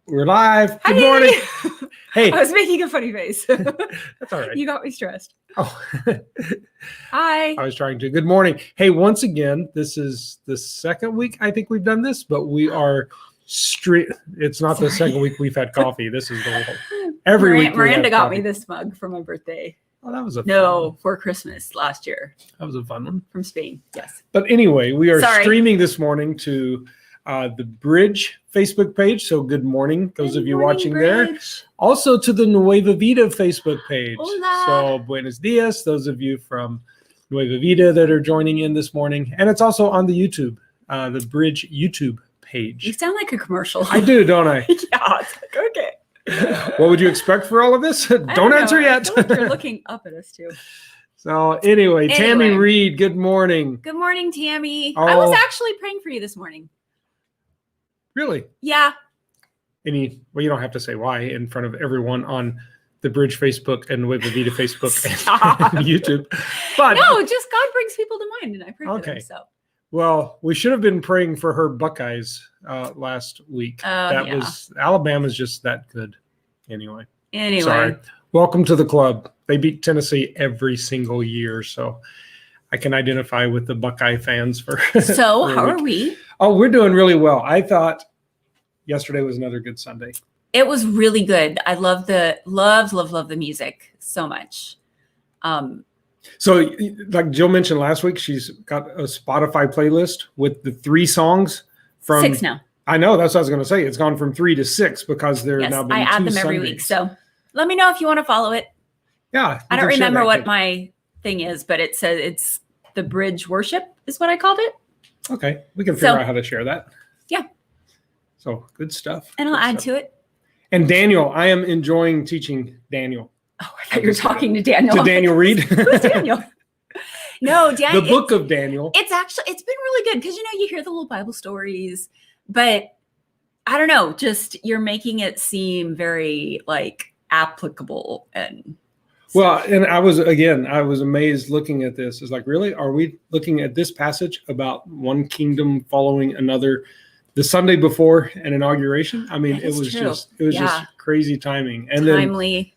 We're live. Hi. Good morning. Hey. I was making a funny face. That's all right. You got me stressed. Oh. Hi. I was trying to. Good morning. Hey, once again, this is the second week I think we've done this, but we are it's not the second week we've had coffee. This is the whole. Every week. Miranda got me this mug for my birthday. Oh, that was a fun one. for Christmas last year. That was a fun one. From Spain. Yes. But anyway, we are streaming this morning to the Bridge Facebook page. So good morning, those of you watching there. Also to the Nueva Vida Facebook page. Hola. So buenos dias, those of you from Nueva Vida that are joining in this morning. And it's also on the YouTube, the Bridge YouTube page. You sound like a commercial. I do, don't I? Yeah, it's like, okay. What would you expect for all of this? Don't answer yet. I feel like you're looking up at us too. So anyway, Tammy Reed, good morning. Good morning, Tammy. Oh. I was actually praying for you this morning. Really? Yeah. Well, you don't have to say why in front of everyone on the Bridge Facebook and Nueva Vida Facebook and YouTube. But no, just God brings people to mind, and I pray for them. So. Well, we should have been praying for her Buckeyes last week. Was Alabama's just that good. Anyway. Sorry. Welcome to the club. They beat Tennessee every single year, so I can identify with the Buckeye fans for. So how are we? Oh, we're doing really well. I thought yesterday was another good Sunday. It was really good. I love the music so much. So like Jill mentioned last week, she's got a Spotify playlist with the 3 songs from 6 now. I know, that's what I was going to say. It's gone from 3 to 6 because they're now been I add them Sundays. every week. So let me know if you want to follow it. Yeah. I don't remember what my thing is, but it says it's the Bridge Worship is what I called it. Okay. We can figure out how to share that. Yeah. So good stuff. And I'll add to it. And Daniel, I am enjoying teaching Daniel. Oh, I thought you were talking to Daniel. To Daniel Reed. Who's Daniel? No, Daniel. The book of Daniel. It's been really good because, you hear the little Bible stories, but I don't know, just you're making it seem very like applicable and. Well, and I was amazed looking at this. It's like, really? Are we looking at this passage about one kingdom following another the Sunday before an inauguration? I mean, it was just crazy timing. And timely.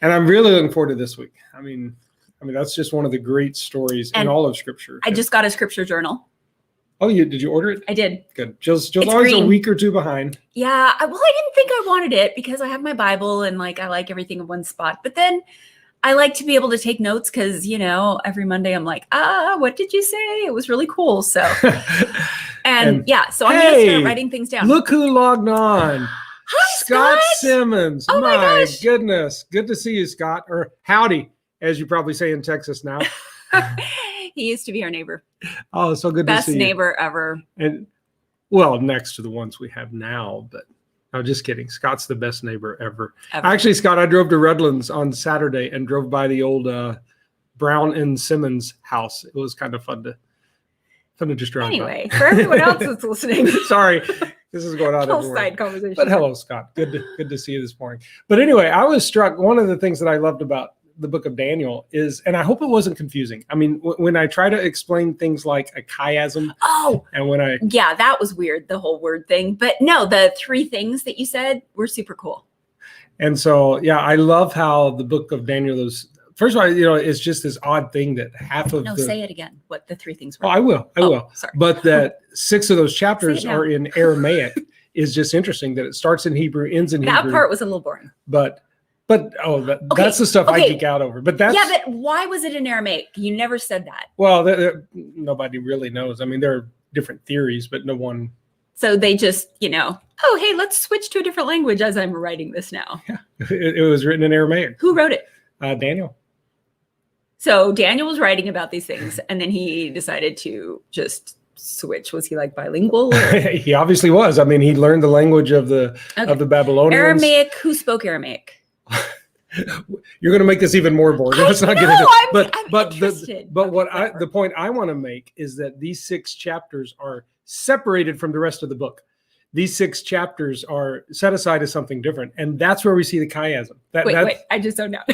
And I'm really looking forward to this week. I mean, that's just one of the great stories in all of Scripture. I just got a scripture journal. Oh, did you order it? I did. Good. Jill's always a week or 2 behind. Yeah. Well, I didn't think I wanted it because I have my Bible and I like everything in one spot. But then I like to be able to take notes because, every Monday I'm like, what did you say? It was really cool. So, so I'm going to start writing things down. Look who logged on. Hi, Scott Simmons. Oh my gosh. Goodness. Good to see you, Scott. Or howdy, as you probably say in Texas now. He used to be our neighbor. Oh, so good to see you. Best neighbor ever. And well, next to the ones we have now, but no, just kidding. Scott's the best neighbor ever. Actually, Scott, I drove to Redlands on Saturday and drove by the old Brown and Simmons house. It was kind of fun to just drive by. For everyone else that's listening. Sorry. This is going on everywhere. Side conversation. But hello, Scott. Good to see you this morning. But anyway, I was struck. One of the things that I loved about the book of Daniel is, and I hope it wasn't confusing. I mean, when I try to explain things like a chiasm. Oh. And when that was weird, the whole word thing. But no, the 3 things that you said were super cool. And so, I love how the book of Daniel is. First of all, it's just this odd thing that half of say it again. What the 3 things were. Oh, I will. Sorry. But that 6 of those chapters are in Aramaic is just interesting that it starts in Hebrew, ends in Hebrew. That part was a little boring. But that's the stuff I geek out over. But but why was it in Aramaic? You never said that. Well, nobody really knows. I mean, there are different theories, but no one. So they just, oh, hey, let's switch to a different language as I'm writing this now. Yeah, it was written in Aramaic. Who wrote it? Daniel. So Daniel was writing about these things, and then he decided to just switch. Was he bilingual? He obviously was. I mean, he learned the language of the Babylonians. Aramaic. Who spoke Aramaic? You're going to make this even more boring. Let's not get into it. But the point I want to make is that these 6 chapters are separated from the rest of the book. These 6 chapters are set aside as something different, and that's where we see the chiasm. Wait, I just zoned out.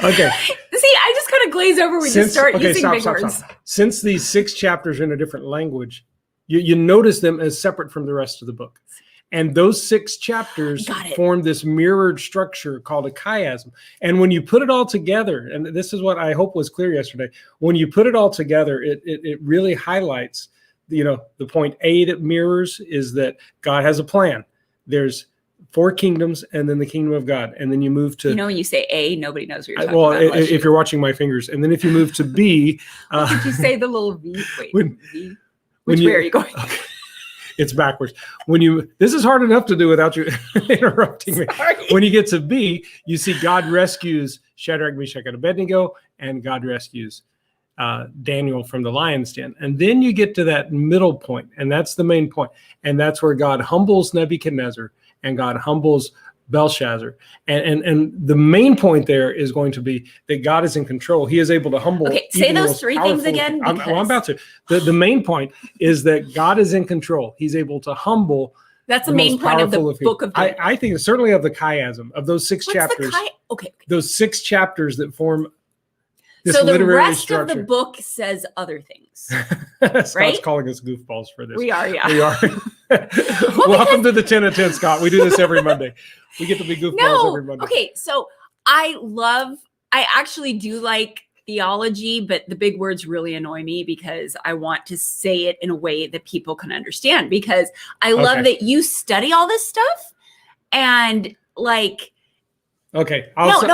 Okay. See, I just kind of glaze over when you start using big words. Since these 6 chapters are in a different language, You notice them as separate from the rest of the book. And those 6 chapters form this mirrored structure called a chiasm. And when you put it all together, and this is what I hope was clear yesterday, when you put it all together, it really highlights, the point A that mirrors is that God has a plan. There's 4 kingdoms and then the kingdom of God. And then you move to... when you say A, nobody knows what you're talking about. Well, if you're watching my fingers. And then if you move to B... Did you say the little V? Wait, V? Which way are you going? Okay. It's backwards. This is hard enough to do without you interrupting me. Sorry. When you get to B, you see God rescues Shadrach, Meshach, and Abednego, and God rescues Daniel from the lion's den. And then you get to that middle point, and that's the main point. And that's where God humbles Nebuchadnezzar and God humbles Belshazzar. And the main point there is going to be that God is in control. He is able to humble. Okay, say those 3 things again. I'm about to. The main point is that God is in control. He's able to humble. That's the main point of the book of Daniel. I think certainly of the chiasm, of those 6 chapters. Okay. Those 6 chapters that form this so the literary rest structure. of the book says other things. Scott's right? calling us goofballs for this. We are, yeah. We are. Welcome to the 10 of 10, Scott. We do this every Monday. We get to be goofballs every Monday. Okay, so I actually do like theology, but the big words really annoy me because I want to say it in a way that people can understand, because I love that you study all this stuff and like... Okay. Let me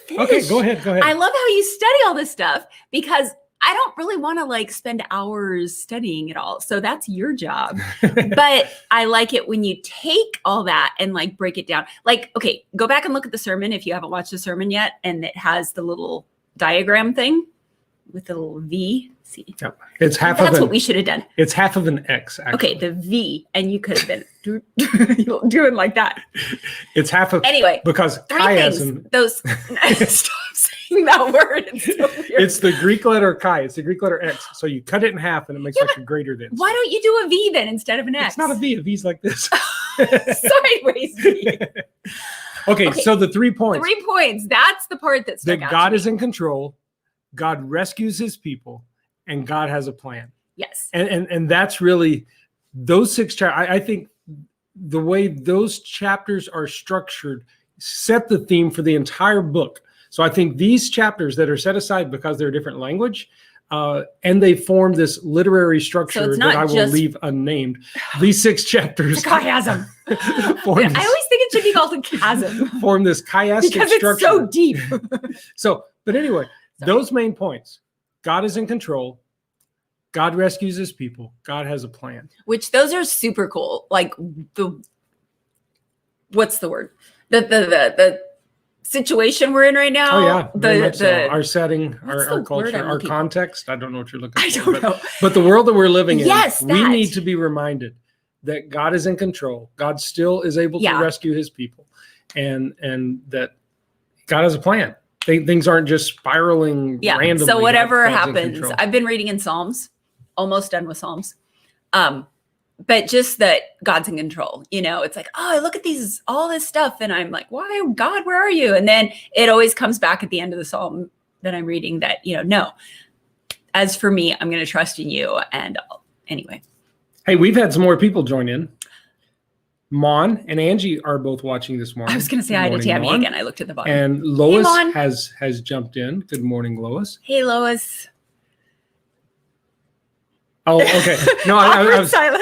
finish. Okay, go ahead. I love how you study all this stuff because I don't really want to like spend hours studying it all. So that's your job. But I like it when you take all that and like break it down. Like, okay, go back and look at the sermon if you haven't watched the sermon yet. And it has the little diagram thing with the little V. See, yep. It's half That's what we should have done. It's half of an X, actually. Okay, the V, and you could have been doing like that. It's half of... Anyway, because 3 things. Those... Stop saying that word. It's so weird. It's the Greek letter chi. It's the Greek letter X. So you cut it in half, and it makes like a greater than. Why don't you do a V then instead of an X? It's not a V. A V's like this. Sideways V. Okay, so the 3 points. 3 points. That's the part that's that God is in control. God rescues his people. And God has a plan. Yes. And that's really those 6 chapters. I think the way those chapters are structured set the theme for the entire book. So I think these chapters that are set aside because they're a different language, and they form this literary structure that I will leave unnamed. These 6 chapters. Chiasm. I always think it should be called a chasm. Form this chiastic because structure. It's so deep. But anyway, those main points. God is in control. God rescues his people. God has a plan. Which those are super cool. Like what's the word? The situation we're in right now. Oh yeah. Our setting, our culture, our context. I don't know what you're looking for. I don't know. But the world that we're living in, we need to be reminded that God is in control. God still is able to rescue his people. And that God has a plan. Things aren't just spiraling randomly. So whatever happens, I've been reading in Psalms, almost done with Psalms. But just that God's in control, it's like, oh, I look at all this stuff and I'm like, why, God, where are you? And then it always comes back at the end of the Psalm that I'm reading that, no, as for me, I'm going to trust in you. And anyway. Hey, we've had some more people join in. Mon and Angie are both watching this morning. I was going to say hi to Tammy again. I looked at the bottom. And Lois has jumped in. Good morning, Lois. Hey, Lois. Oh, okay. No, I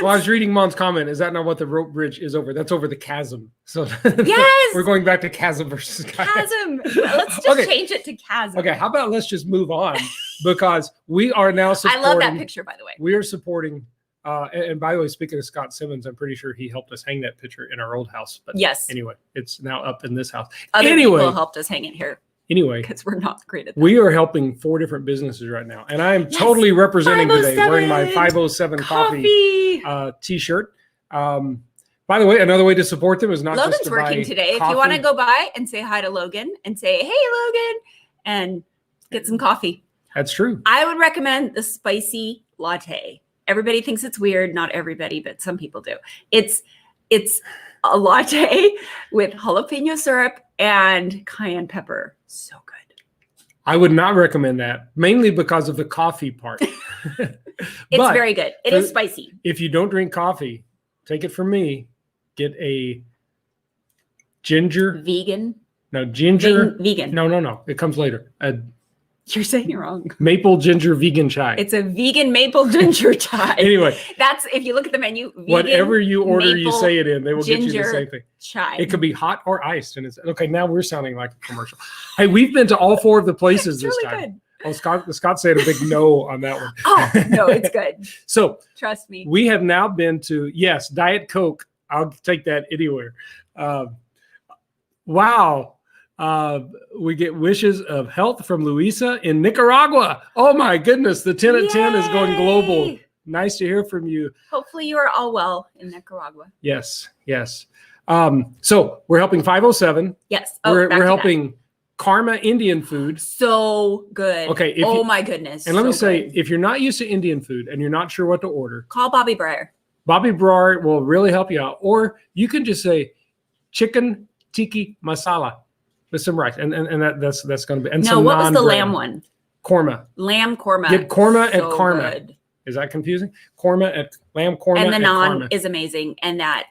was reading Mon's comment. Is that not what the rope bridge is over? That's over the chasm. So yes, we're going back to chasm versus chasm. Let's just change it to chasm. Okay, how about let's just move on because we are now supporting. I love that picture, by the way. We are supporting. And by the way, speaking of Scott Simmons, I'm pretty sure he helped us hang that picture in our old house. But yes. Anyway, it's now up in this house. Other people helped us hang it here. Anyway, because we're not great at that. We are helping 4 different businesses right now. And I am totally representing today, wearing my 507 coffee t-shirt. By the way, another way to support them is not Logan's just to working today. If you want to go by and say hi to Logan and say, hey, Logan, and get some coffee. That's true. I would recommend the spicy latte. Everybody thinks it's weird. Not everybody, but some people do. It's a latte with jalapeno syrup and cayenne pepper. So good. I would not recommend that, mainly because of the coffee part. It's very good. It is spicy. If you don't drink coffee, take it from me. Get a ginger. Vegan. No, ginger. Vegan. No. It comes later. You're saying it wrong. Maple ginger vegan chai. It's a vegan maple ginger chai. Anyway. That's, if you look at the menu, vegan, whatever you order, you say it in. They will get you the same thing. Chai. It could be hot or iced. And it's okay. Now we're sounding like a commercial. Hey, we've been to all 4 of the places this really time. Good. Oh, Scott said a big no on that one. Oh, no, it's good. So trust me. We have now been to, yes, Diet Coke. I'll take that anywhere. Wow. We get wishes of health from Luisa in Nicaragua. Oh my goodness. The 10 at 10 is going global. Nice to hear from you. Hopefully you are all well in Nicaragua. Yes. So we're helping 507. Yes. We're helping Karma Indian food. So good. Okay. Oh my goodness. And let me say, if you're not used to Indian food and you're not sure what to order, call Bobby Breyer. Bobby Breyer will really help you out. Or you can just say chicken tikka masala with some rice. And that's going to be. And no, what was the lamb one? Korma. Lamb korma. Get korma at Karma. Good. Is that confusing? Korma at lamb korma. And the naan Karma is amazing. And that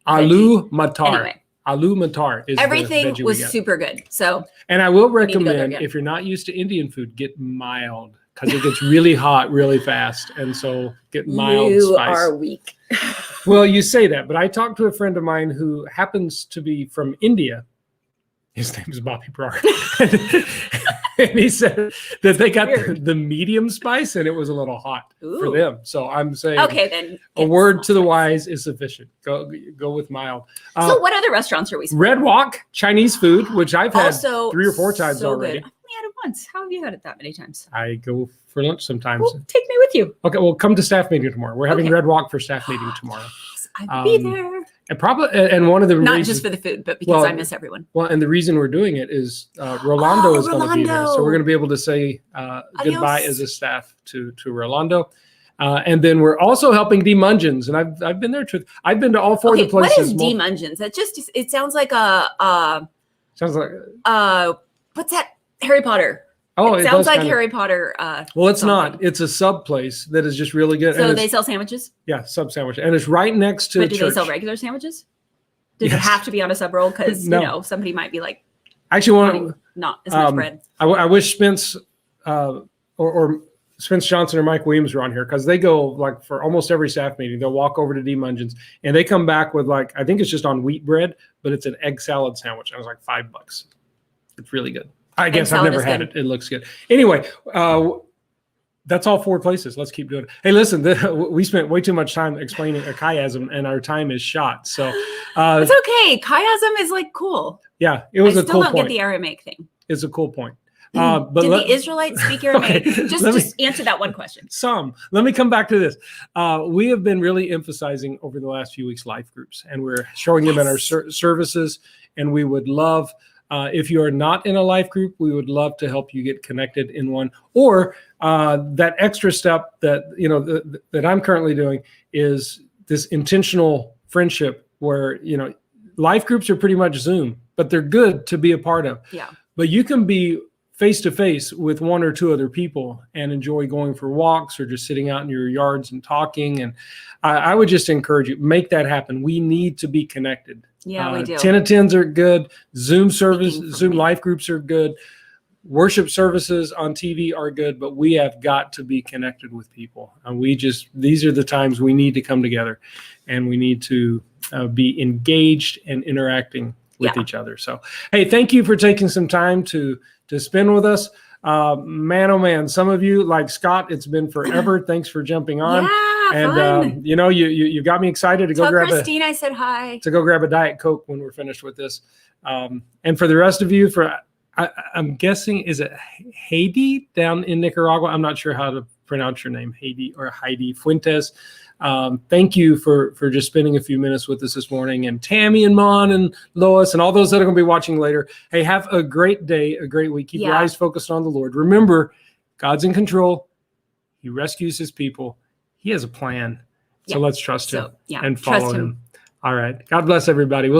aloo matar. Anyway. Aloo matar is everything was super good. So, and I will recommend, if you're not used to Indian food, get mild, because it gets really hot really fast, and so get mild you spice. Are weak. Well, you say that, but I talked to a friend of mine who happens to be from India. His name is Bobby Breyer. And he said that they got the medium spice and it was a little hot for them. So I'm saying, okay, then a word to the wise is sufficient. Go with mild. So what other restaurants are we? Red Wok Chinese food, which I've had 3 or 4 times already. I've only had it once. How have you had it that many times? I go for lunch sometimes. Well, take me with you. Okay, well, come to staff meeting tomorrow. We're having Red Wok for staff meeting tomorrow. I'll be there. And one of the not reasons, just for the food, but because I miss everyone. Well, and the reason we're doing it is Rolando is going to be there, so we're going to be able to say goodbye as a staff to Rolando, and then we're also helping D Mungeons, and I've been there too. I've been to all 4 of the places. What is D Mungeons? It sounds like what's that? Harry Potter. Oh, it sounds like Harry Potter. Well, it's something. Not. It's a sub place that is just really good. So they sell sandwiches? Yeah, sub sandwich. And it's right next to But do they sell regular sandwiches? Does it have to be on a sub roll? Because, somebody might be like, not as much bread. I wish Spence or Spence Johnson or Mike Williams were on here, because they go like for almost every staff meeting. They'll walk over to D Mungeons and they come back with I think it's just on wheat bread, but it's an egg salad sandwich. I was like $5. It's really good. I guess I've never had it. It looks good. Anyway, that's all 4 places. Let's keep doing it. Hey, listen, we spent way too much time explaining a chiasm, and our time is shot. So it's okay. Chiasm is cool. Yeah, it was a cool point. I still don't get the Aramaic thing. It's a cool point. But did the Israelites speak Aramaic? Okay, just answer that one question. Let me come back to this. We have been really emphasizing over the last few weeks life groups, and we're showing them in our services, and we would love. If you are not in a life group, we would love to help you get connected in one. Or that extra step that that I'm currently doing is this intentional friendship, where life groups are pretty much Zoom, but they're good to be a part of. Yeah. But you can be face to face with 1 or 2 other people and enjoy going for walks or just sitting out in your yards and talking. And I would just encourage you, make that happen. We need to be connected. Yeah, we do. 10 at 10s are good. Zoom life groups are good. Worship services on TV are good, but we have got to be connected with people. And these are the times we need to come together, and we need to be engaged and interacting with each other. So, hey, thank you for taking some time to spend with us. Man, oh man, some of you, like Scott, it's been forever. Thanks for jumping on. Yeah. And fun. You got me excited to go grab Christine I said hi. To go grab a Diet Coke when we're finished with this. And for the rest of you, I'm guessing, is it Heidi down in Nicaragua? I'm not sure how to pronounce your name, Heidi or Heidi Fuentes. Thank you for just spending a few minutes with us this morning, and Tammy and Mon and Lois and all those that are going to be watching later. Hey, have a great day, a great week. Keep your eyes focused on the Lord. Remember, God's in control. He rescues his people. He has a plan. So let's trust him and follow him. All right. God bless everybody. We'll see.